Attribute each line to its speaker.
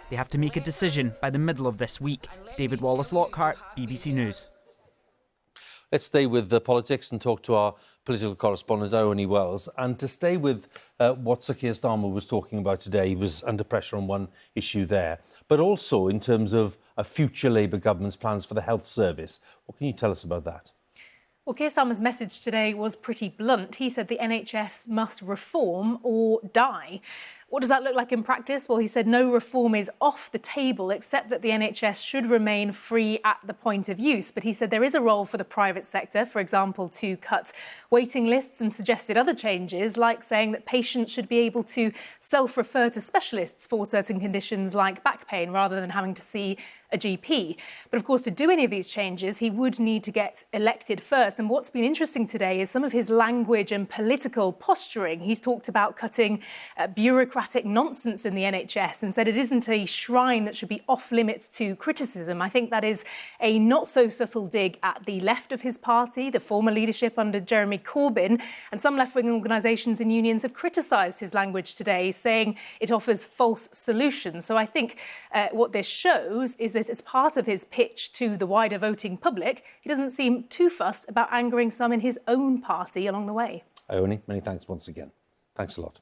Speaker 1: They have to make a decision by the middle of this week. David Wallace-Lockhart, BBC News.
Speaker 2: Let's stay with the politics and talk to our political correspondent, Owen Wells. And to stay with what Sir Keir Starmer was talking about today, he was under pressure on one issue there, but also in terms of a future Labour government's plans for the health service. What can you tell us about that?
Speaker 3: Well, Keir Starmer's message today was pretty blunt. He said the NHS must reform or die. What does that look like in practice? Well, he said no reform is off the table, except that the NHS should remain free at the point of use. But he said there is a role for the private sector, for example, to cut waiting lists, and suggested other changes, like saying that patients should be able to self-refer to specialists for certain conditions like back pain, rather than having to see a GP. But of course, to do any of these changes, he would need to get elected first. And what's been interesting today is some of his language and political posturing. He's talked about cutting bureaucratic nonsense in the NHS and said it isn't a shrine that should be off limits to criticism. I think that is a not so subtle dig at the left of his party, the former leadership under Jeremy Corbyn, and some left-wing organisations and unions have criticised his language today, saying it offers false solutions. So I think what this shows is that as part of his pitch to the wider voting public, he doesn't seem too fussed about angering some in his own party along the way.
Speaker 2: Ione, many thanks once again. Thanks a lot.